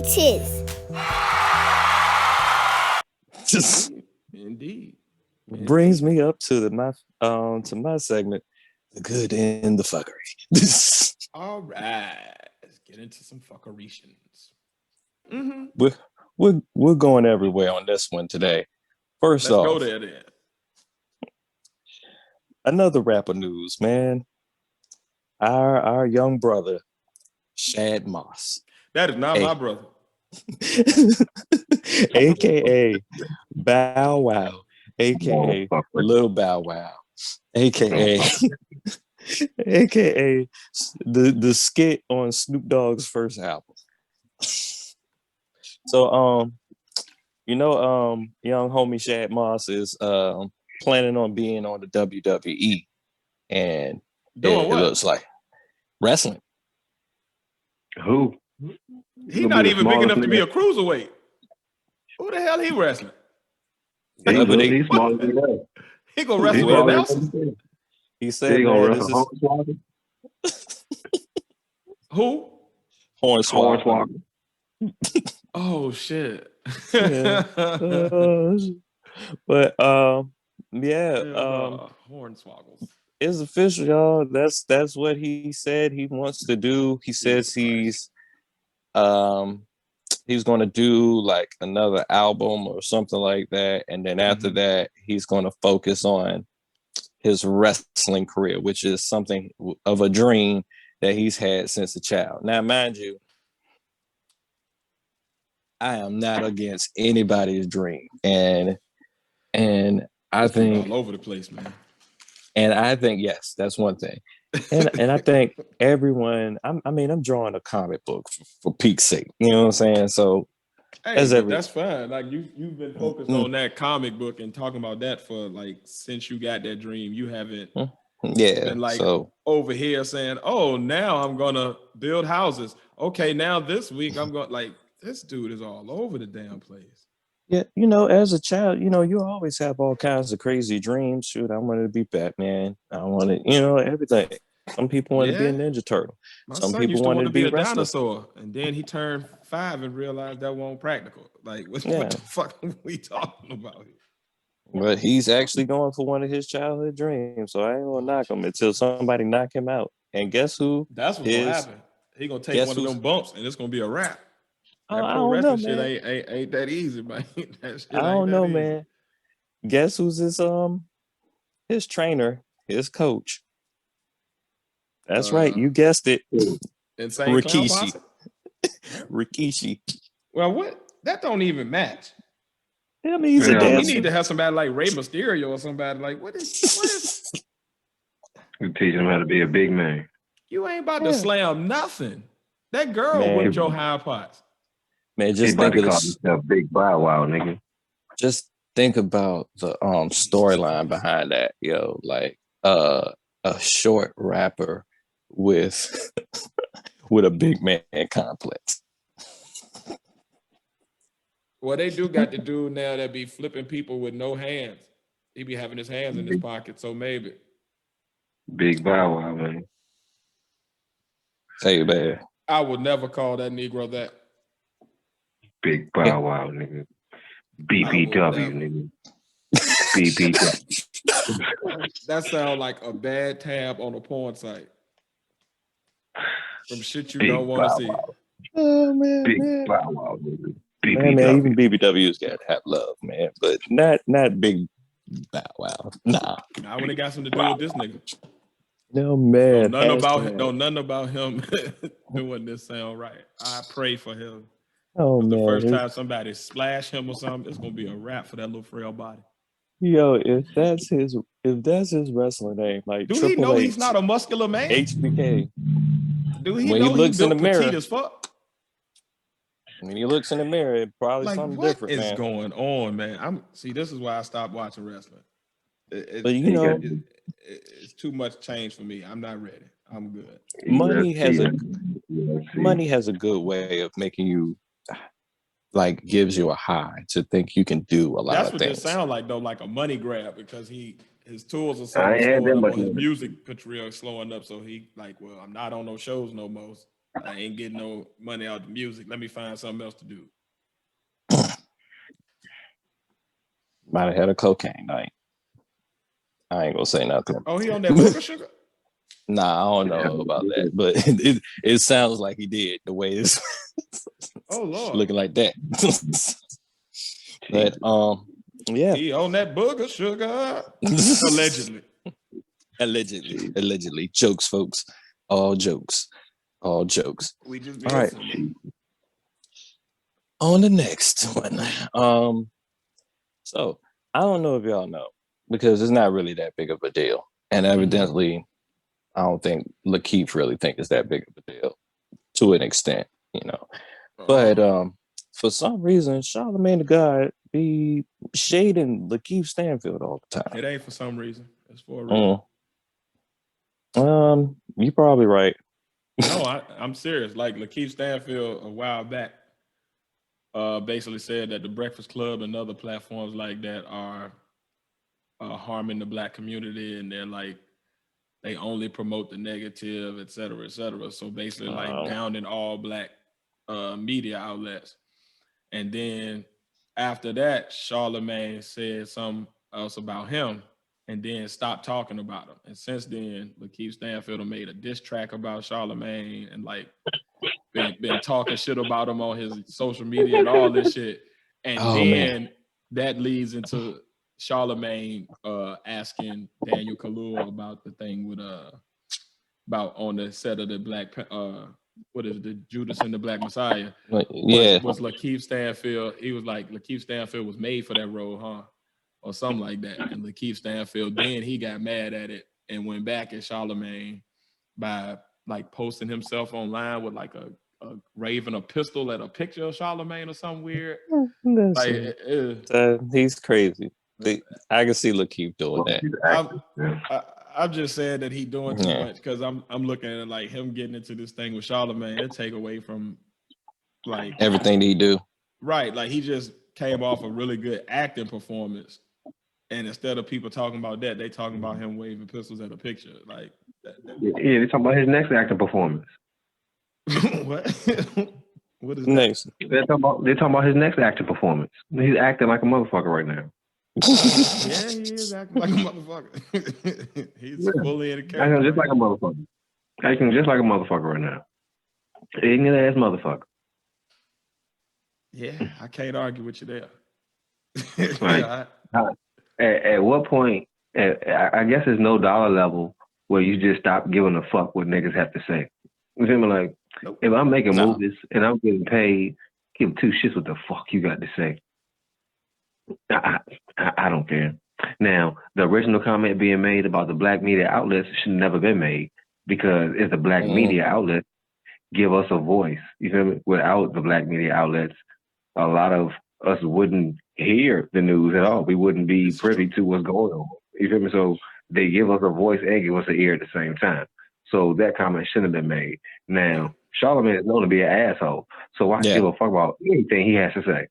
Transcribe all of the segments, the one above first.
bitches. Just Indeed. brings me up to my segment, the good and the fuckery. All right. Let's get into some fuckerations. Mm-hmm. We're going everywhere on this one today. First Let's off, go there then. another rapper news, man. Our young brother, Shad Moss, That is not my brother. aka Bow Wow, aka Lil Bow Wow, aka aka the skit on Snoop Dogg's first album. So young homie Shad Moss is planning on being on the WWE, and Doing it what? looks like wrestling. Who? He's not even big enough to be a cruiserweight. Who the hell he wrestling? He's smaller than that. He gonna wrestle with announcers? He said he gonna wrestle Hornswoggle? Who? Hornswoggle. Oh shit. Yeah. But Hornswoggles. It's official, y'all. That's what he said he wants to do. He says he's going to do like another album or something like that, and then after that he's going to focus on his wrestling career, which is something of a dream that he's had since a child. Now, mind you, I am not against anybody's dream, and I think all over the place, man. And I think, yes, that's one thing. And I think everyone, I'm drawing a comic book for peak's sake. You know what I'm saying? So that's fine. Like you've been focused on that comic book and talking about that for like since you got that dream. You haven't been like over here saying, oh, now I'm gonna build houses. Okay, now this week I'm going like this dude is all over the damn place. Yeah, as a child, you always have all kinds of crazy dreams. Shoot, I wanted to be Batman. I wanted, everything. Some people wanted to be a Ninja Turtle. Some people wanted to be a dinosaur. And then he turned 5 and realized that wasn't practical. Like, what the fuck are we talking about here? But he's actually going for one of his childhood dreams. So I ain't gonna knock him until somebody knock him out. And guess who? That's what's gonna happen. He gonna take one of them bumps and it's gonna be a wrap. That pro wrestling shit ain't that easy, man. I don't know, man. Guess who's his trainer, his coach? That's right, you guessed it. Insane Rikishi. Rikishi. Well, what? That don't even match. I mean, he's a dancer. We need to have somebody like Rey Mysterio or somebody like what is? You teach him how to be a big man. You ain't about to slam nothing. That girl whipped your high pots. Man, just think of this big Bow Wow, nigga. Just think about the storyline behind that, like a short rapper with with a big man complex. Well, they do got the dude now that be flipping people with no hands. He be having his hands in his pocket, so maybe. Big Bow Wow, man. Hey, man. I would never call that Negro that. Big Bow Wow, nigga. BBW, nigga. BBW. That sounds like a bad tab on a porn site. From shit you don't want to see. Oh, man. Big Bow Wow, nigga. BBW. Man, even BBW's got to have love, man. But not Big Bow Wow. Nah. I would have got something to do with this nigga. No, man. Nothing about him doing this sound right. I pray for him. Oh, man. The first time somebody splash him or something, it's gonna be a wrap for that little frail body. Yo, if that's his wrestling name, like do he know he's not a muscular man? HBK. Do he know he looks in the mirror as fuck? When he looks in the mirror, it probably like, something different. What is going on, man? This is why I stopped watching wrestling. But it's too much change for me. I'm not ready. I'm good. Money has a good way of making you like gives you a high to think you can do a lot of things. That's what it sounds like though, like a money grab because his tools are slowing up, or his music career is slowing up. So he like, well, I'm not on no shows no more. I ain't getting no money out the music. Let me find something else to do. Might have had a cocaine night. I ain't gonna say nothing. Oh, he on that Booker Sugar? Nah, I don't know about that, but it sounds like he did the way it's oh Lord looking like that. But yeah, he on that Booker Sugar allegedly jokes, folks, all jokes. We just all right. On the next one, so I don't know if y'all know because it's not really that big of a deal, and evidently. I don't think Lakeith really think it's that big of a deal to an extent, you know. But for some reason, Charlamagne the God be shading Lakeith Stanfield all the time. It ain't for some reason. It's for a reason. You're probably right. No, I'm serious. Like Lakeith Stanfield a while back basically said that the Breakfast Club and other platforms like that are harming the Black community, and they're like they only promote the negative, et cetera, et cetera. So basically like downing all Black media outlets. And then after that, Charlamagne said something else about him and then stopped talking about him. And since then, Lakeith Stanfield made a diss track about Charlamagne and like been talking shit about him on his social media and all this shit. And that leads into Charlamagne asking Daniel Kaluuya about the thing with about on the set of the Black what is it, the Judas and the Black Messiah? Was Lakeith Stanfield? He was like Lakeith Stanfield was made for that role, huh? Or something like that. And Lakeith Stanfield then he got mad at it and went back at Charlamagne by like posting himself online with like a raving a pistol at a picture of Charlamagne or something weird. He's crazy. I can see Lakeith doing that. I'm just saying that he doing too much because I'm looking at it like him getting into this thing with Charlamagne. It take away from like everything that he do. Right, like he just came off a really good acting performance, and instead of people talking about that, they talking about him waving pistols at a picture. Like yeah, they talking about his next acting performance. What? What is next? They're talking about his next acting performance. He's acting like a motherfucker right now. Yeah, he is acting like a motherfucker. He's fully in a character. Acting just like a motherfucker. Acting just like a motherfucker right now. Ignorant ass motherfucker. Yeah, I can't argue with you there. Right. At what point? I guess there's no dollar level where you just stop giving a fuck what niggas have to say. You feel me? Like, if I'm making movies and I'm getting paid, give two shits what the fuck you got to say. I don't care. Now, the original comment being made about the Black media outlets should never been made because if the Black media outlets give us a voice, you feel me? Without the Black media outlets, a lot of us wouldn't hear the news at all. We wouldn't be privy to what's going on. You feel me? So they give us a voice and give us an ear at the same time. So that comment shouldn't have been made. Now, Charlamagne is known to be an asshole, so why give a fuck about anything he has to say?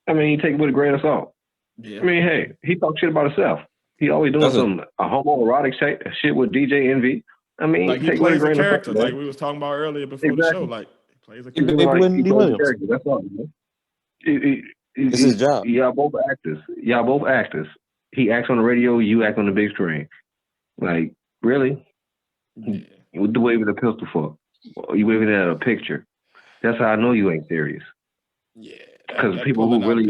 I mean, he take it with a grain of salt. Yeah. I mean, hey, he talks shit about himself. He always doing some homoerotic shit with DJ Envy. I mean, like he plays a character, like we was talking about earlier before the show. Like he plays a character. He plays a character. That's all. It's his job. Y'all both actors. He acts on the radio. You act on the big screen. Like, really? Yeah. What the waving a pistol for? You waving it at a picture? That's how I know you ain't serious. Yeah. Because people who really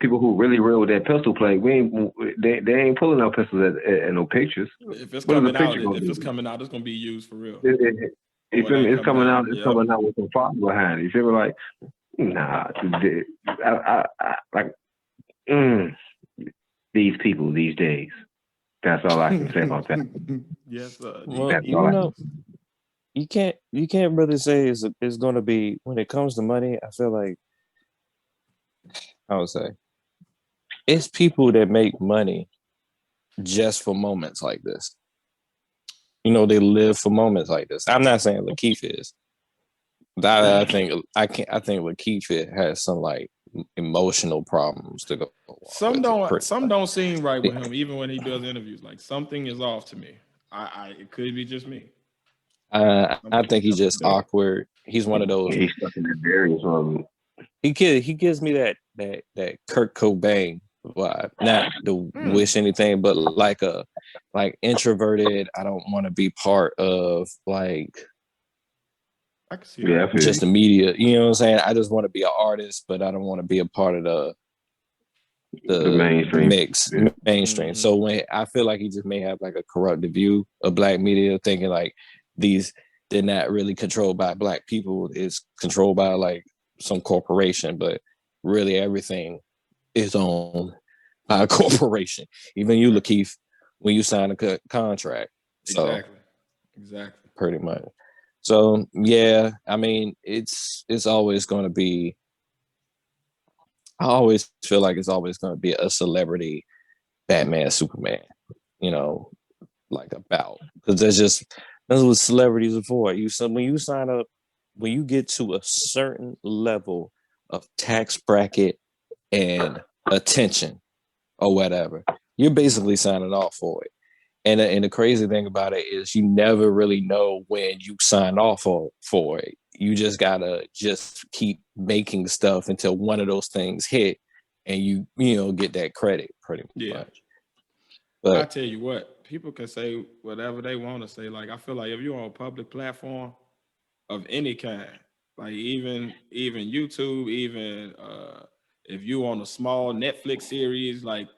people who really real with that pistol play, they ain't pulling out pistols at no pictures. If it's coming out, it's gonna be used for real. It's coming out with some fire behind it. You feel me? Like, nah, these people these days. That's all I can say about that. Yes, sir. Well, you can't really say it's going to be, when it comes to money, I feel like, I would say, it's people that make money just for moments like this. You know, they live for moments like this. I'm not saying Lakeith is. I think Lakeith has some like emotional problems to go. Some don't seem right with him, even when he does interviews. Like something is off to me. It could be just me. I think he's just awkward. He's one of those. He's stuck in that area. He gives me that Kurt Cobain vibe. Not to wish anything, but like introverted. I don't want to be part of like. I can see that. Just the media. You know what I'm saying? I just want to be an artist, but I don't want to be a part of the mainstream. Mainstream. So when I feel like he just may have like a corrupted view of black media, thinking like they're not really controlled by black people, it's controlled by like some corporation, but really everything is owned by a corporation. Even you, Lakeith, when you sign a contract. So, exactly. Pretty much. So yeah, I mean, it's always going to be. I always feel like it's always going to be a celebrity Batman, Superman, you know, like about, because that's what celebrities are for. When you sign up, when you get to a certain level of tax bracket and attention or whatever, you're basically signing off for it. And the crazy thing about it is you never really know when you sign off for it. You just gotta just keep making stuff until one of those things hit, and you get that credit pretty much. But I tell you what, people can say whatever they want to say. Like I feel like if you're on a public platform of any kind, like even YouTube, even if you on a small Netflix series, like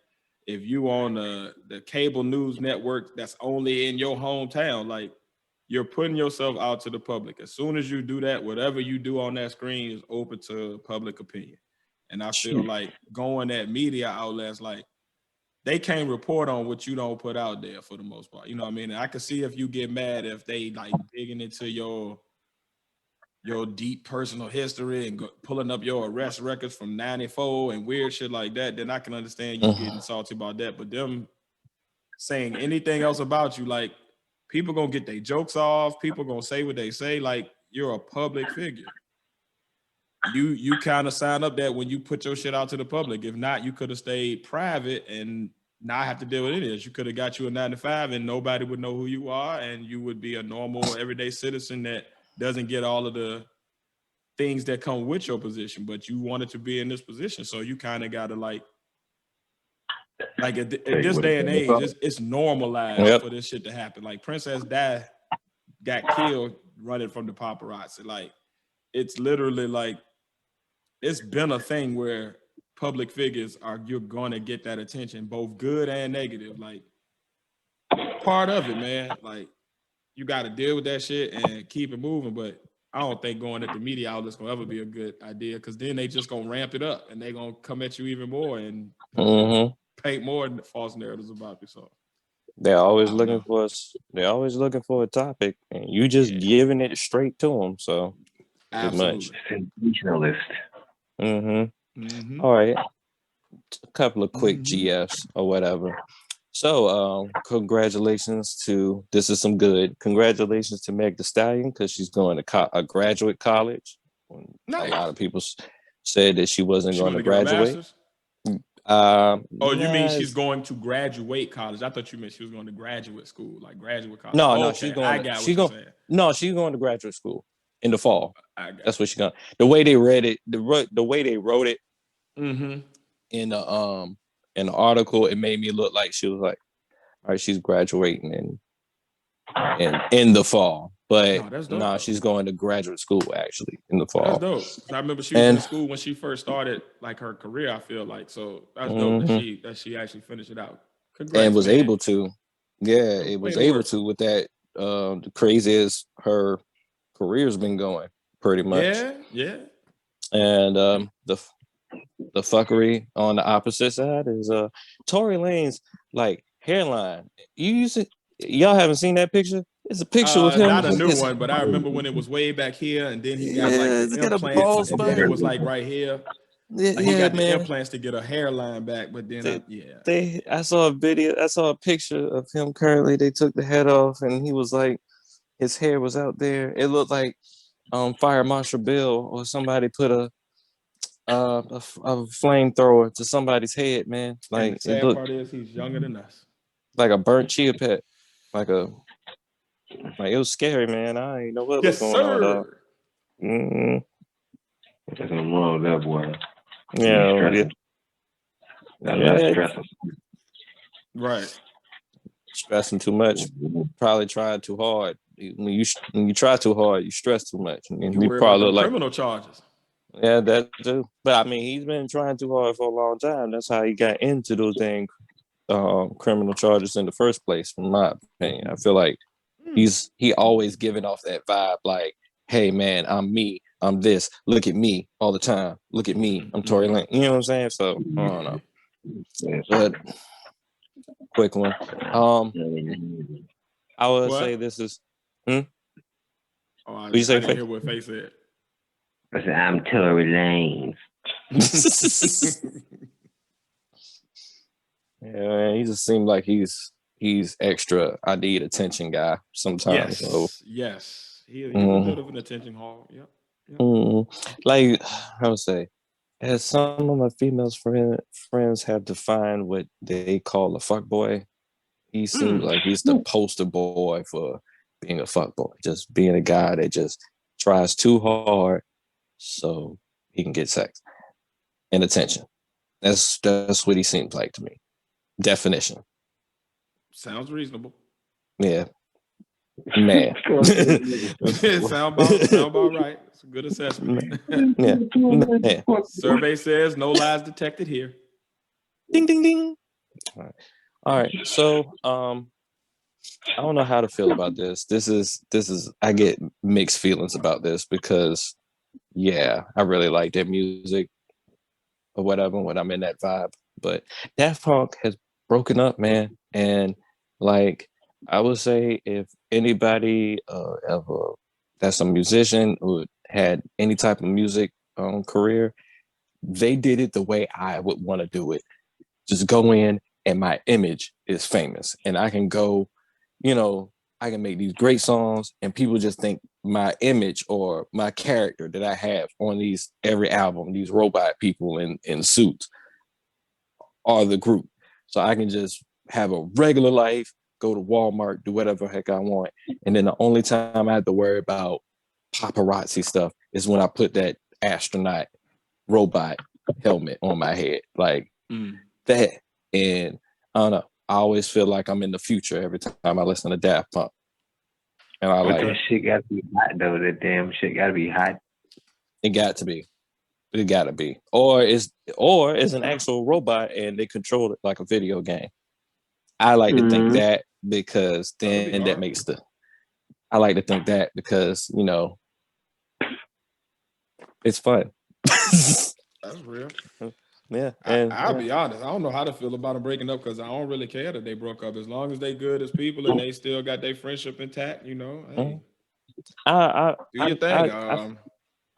if you on the cable news network that's only in your hometown, like you're putting yourself out to the public. As soon as you do that, whatever you do on that screen is open to public opinion. And I feel like going at media outlets, like they can't report on what you don't put out there for the most part. You know what I mean? And I can see if you get mad if they like digging into your deep personal history and pulling up your arrest records from 94 and weird shit like that, then I can understand you getting salty about that. But them saying anything else about you, like people gonna get their jokes off, people gonna say what they say, like you're a public figure. You kind of sign up that when you put your shit out to the public. If not, you could have stayed private and not have to deal with any of this. You could have got you a 9 to 5 and nobody would know who you are, and you would be a normal everyday citizen that doesn't get all of the things that come with your position, but you wanted to be in this position. So you kind of got to like at this day and age, it's normalized for this shit to happen. Like Princess Di got killed running from the paparazzi. Like it's literally like, it's been a thing where public figures you're going to get that attention, both good and negative. Like part of it, man, like you got to deal with that shit and keep it moving. But I don't think going at the media outlet's gonna ever be a good idea, because then they just gonna ramp it up and they gonna come at you even more and paint more false narratives about you. So they're always looking for us. They're always looking for a topic, and you just giving it straight to them. So absolutely sensationalist. All right, a couple of quick GFs or whatever. So, congratulations to, this is some good. Congratulations to Meg Thee Stallion, because she's going to a graduate college. Nice. A lot of people said that she wasn't going to graduate. You mean she's going to graduate college? I thought you meant she was going to graduate school, like graduate college. No, she's going. She's going to graduate school in the fall. That's what she's going. The way they read it, the way they wrote it, in the article, it made me look like she was like, all right, she's graduating in the fall. But no, she's going to graduate school actually in the fall. That's dope. I remember she was in school when she first started like her career, I feel like. So that's dope that she actually finished it out. Congrats, and was man. able to. Yeah, it was able to with that the crazy as her career's been going, pretty much. Yeah. And the fuckery on the opposite side is Tory Lane's like hairline. Y'all haven't seen that picture? It's a picture with him. Not a new one, but I remember when it was way back here, and then he got like the implants, and then it was like right here. Like he got the implants to get a hairline back, but then I saw a picture of him currently. They took the head off, and he was like, his hair was out there. It looked like Fire Marshal Bill or somebody put a flamethrower to somebody's head, man. Like, and the sad part is he's younger than us. Like a burnt chia pet, like a Like, it was scary, man. I ain't know what was going on, dog. There's nothing wrong with that, boy. Yeah. That's stressing. Right. Stressing too much. Probably trying too hard. When you try too hard, you stress too much. And you worry probably about like criminal charges. Yeah, that too. But I mean, he's been trying too hard for a long time. That's how he got into those dang criminal charges in the first place, in my opinion. I feel like he always giving off that vibe, like, hey man, I'm me, I'm this, look at me all the time. Look at me, I'm Tory Lane. You know what I'm saying? So I don't know. But quick one. I would say this is I didn't hear what Faye said. I said, I'm Tory Lane. Yeah, he just seemed like he's extra. I need attention guy sometimes. Yes. He's a bit of an attention hog. Yep. Like I would say, as some of my female friends have defined what they call a fuck boy, he seems like he's the poster boy for being a fuck boy. Just being a guy that just tries too hard so he can get sex and attention. That's what he seems like to me. Definition. Sounds reasonable. Yeah. Man. sound about right. It's a good assessment. Yeah. Survey says no lies detected here. Ding ding ding. All right. So I don't know how to feel about this. This is I get mixed feelings about this because I really like their music or whatever when I'm in that vibe. But Daft Punk has broken up, man. And like I would say if anybody ever that's a musician who had any type of music career, they did it the way I would want to do it. Just go in and my image is famous. And I can go, I can make these great songs and people just think my image or my character that I have on every album, these robot people in suits are the group. So I can just have a regular life, go to Walmart, do whatever heck I want. And then the only time I have to worry about paparazzi stuff is when I put that astronaut robot helmet on my head. Like that. And I don't know. I always feel like I'm in the future every time I listen to Daft Punk. And I like that shit gotta be hot though. That damn shit gotta be hot. It got to be. It gotta be. Or it's an actual robot and they control it like a video game. I like to think that because then that makes I like to think that because, it's fun. That's real. Yeah. And I'll be honest, I don't know how to feel about them breaking up because I don't really care that they broke up. As long as they good as people and they still got their friendship intact, hey, do your thing.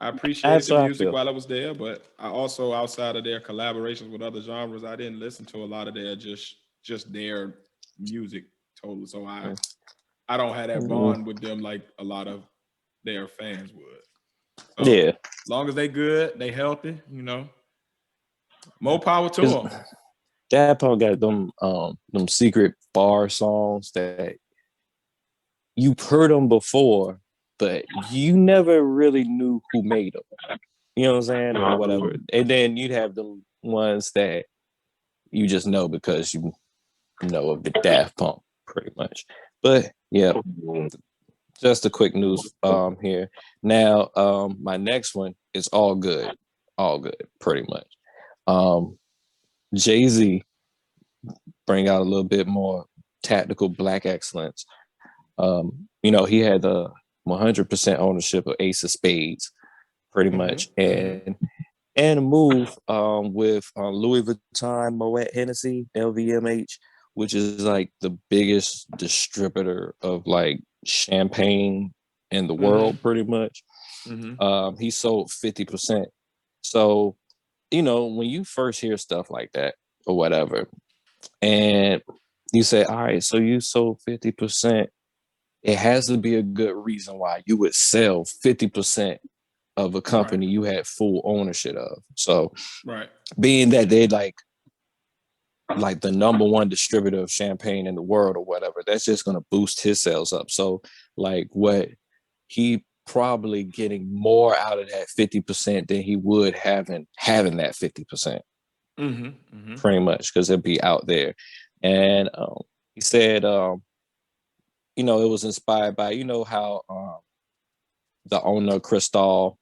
I appreciated the music while I was there, but I also, outside of their collaborations with other genres, I didn't listen to a lot of their just their music totally. So I don't have that bond with them like a lot of their fans would. So, as long as they good, they healthy, more power to them. Daft Punk got them secret bar songs that you've heard them before, but you never really knew who made them. You know what I'm saying? Or whatever. And then you'd have the ones that you just know because you know of the Daft Punk, pretty much. But yeah, just a quick news here. Now, my next one is all good, pretty much. Jay-Z bring out a little bit more tactical Black excellence. He had the 100% ownership of Ace of Spades, pretty much, and a move with Louis Vuitton Moet Hennessy LVMH, which is like the biggest distributor of like champagne in the world, pretty much. He sold 50%. So, when you first hear stuff like that or whatever, and you say, all right, so you sold 50%, it has to be a good reason why you would sell 50% of a company you had full ownership of. So being that they like like the number one distributor of champagne in the world or whatever. That's just going to boost his sales up. So like what he probably getting more out of that 50% than he would having that 50%. Pretty much, because it'd be out there. And he said, you know, it was inspired by, you know, how the owner Cristal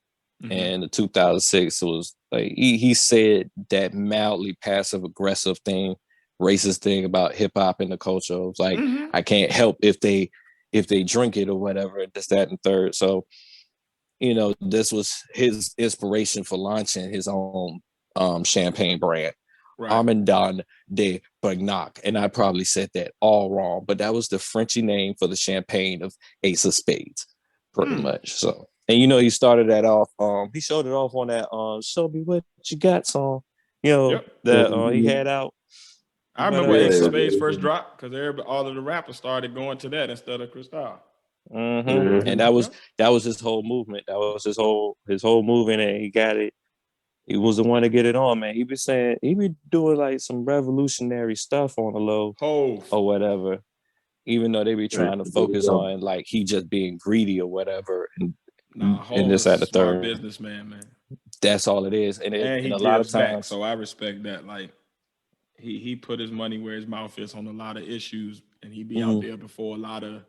in the 2006 was like he said that mildly passive aggressive thing, racist thing about hip hop and the culture. It was like I can't help if they drink it or whatever, this, that, and third. So, you know, this was his inspiration for launching his own champagne brand. Right. Armandon de Bagnac. And I probably said that all wrong, but that was the Frenchy name for the champagne of Ace of Spades, pretty much. So, and you know, he started that off. He showed it off on that "Show Me What You Got" song. You know that he had out. I remember Ace of Spades first dropped because all of the rappers started going to that instead of Cristal. And that was his whole movement. That was his whole movement, and he got it. He was the one to get it on, man. He be doing like some revolutionary stuff on the low or whatever, even though they be trying to focus on like he just being greedy or whatever. And this at the third businessman, man. That's all it is. And he a lot of times, back, so I respect that. Like he put his money where his mouth is on a lot of issues, and he be out there before a lot of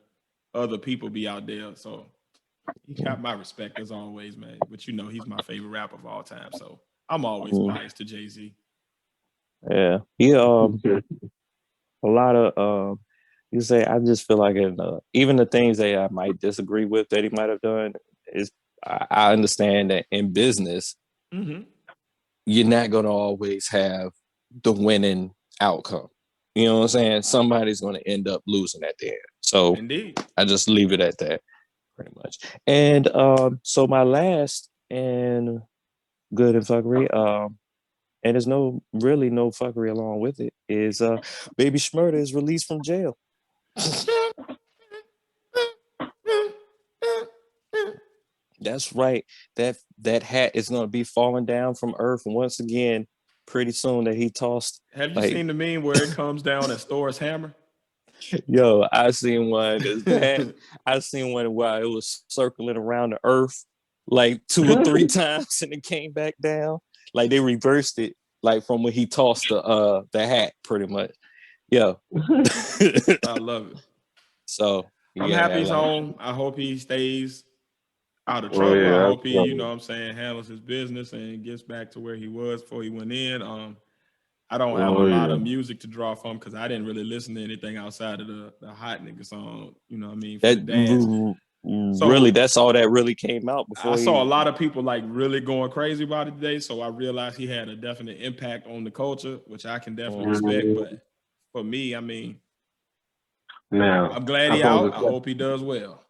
other people be out there. So he got my respect as always, man. But you know, he's my favorite rapper of all time. So I'm always biased to Jay-Z. Yeah. He a lot of you say I just feel like even the things that I might disagree with that he might have done is I understand that in business you're not gonna always have the winning outcome. You know what I'm saying? Somebody's gonna end up losing at the end. So indeed, I just leave it at that. Pretty much. And so my last and good and fuckery, and there's no fuckery along with it, is Baby Shmurda is released from jail. That's right. That hat is gonna be falling down from earth once again pretty soon that he tossed. Have you seen the meme where it comes down and Thor's hammer? Yo, I seen one. I seen one while it was circling around the earth like 2 or 3 times, and it came back down. Like they reversed it, like from when he tossed the hat, pretty much. Yeah, I love it. So I'm happy he's home. I hope he stays out of trouble. I hope he, you know what I'm saying, handles his business and gets back to where he was before he went in. I don't have a lot of music to draw from because I didn't really listen to anything outside of the hot nigga song. You know what I mean? For the dance. So, really, that's all that really came out before. I saw a lot of people like really going crazy about it today, so I realized he had a definite impact on the culture, which I can definitely respect. But for me, I mean, now I'm glad he's out. I hope he does well.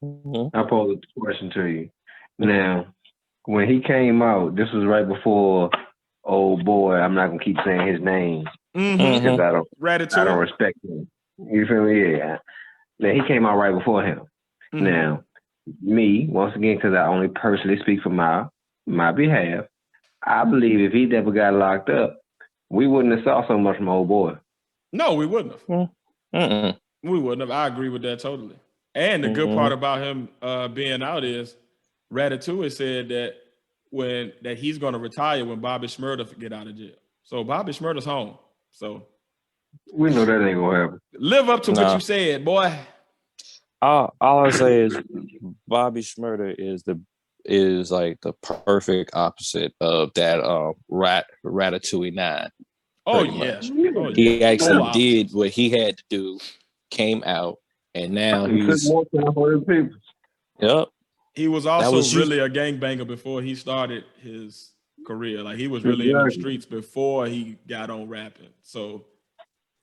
I pose a question to you. Now, when he came out, this was right before old boy. I'm not gonna keep saying his name because I don't respect him. You feel me? Yeah. Now he came out right before him. Now, me once again, because I only personally speak for my behalf. I believe if he never got locked up, we wouldn't have saw so much from old boy. No, we wouldn't have. We wouldn't have. I agree with that totally. And the good part about him being out is Ratatouille said that he's going to retire when Bobby Shmurda get out of jail. So Bobby Shmurda's home. So we know that ain't gonna happen. Live up to what you said, boy. All I say is Bobby Shmurda is like the perfect opposite of that Ratatouille 9. Oh yeah. He actually did what he had to do, came out, and now he's more time for his people. Yep. He was also really a gangbanger before he started his career. Like he was really in the streets before he got on rapping. So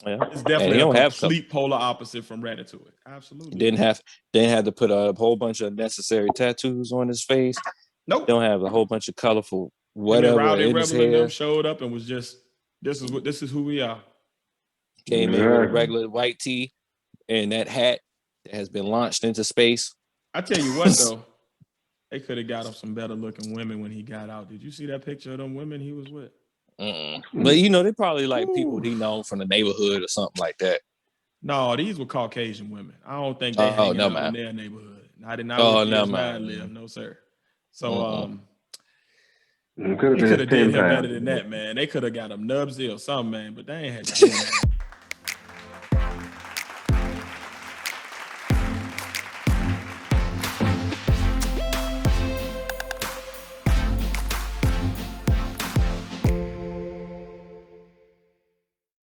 it's definitely a complete polar opposite from Ratatouille. Absolutely. Didn't have to put a whole bunch of necessary tattoos on his face. Nope. Don't have a whole bunch of colorful whatever in his hair. Showed up and was just this is who we are. Came in with a regular white tee and that hat that has been launched into space. I tell you what though, they could have got him some better looking women when he got out. Did you see that picture of them women he was with? But you know, they probably like people he known from the neighborhood or something like that. No, these were Caucasian women. I don't think they hanging out in their neighborhood. Not where PS9 live, no sir. So they could have did him better than that, man. They could have got him Nubsy or something, man. But they ain't had that.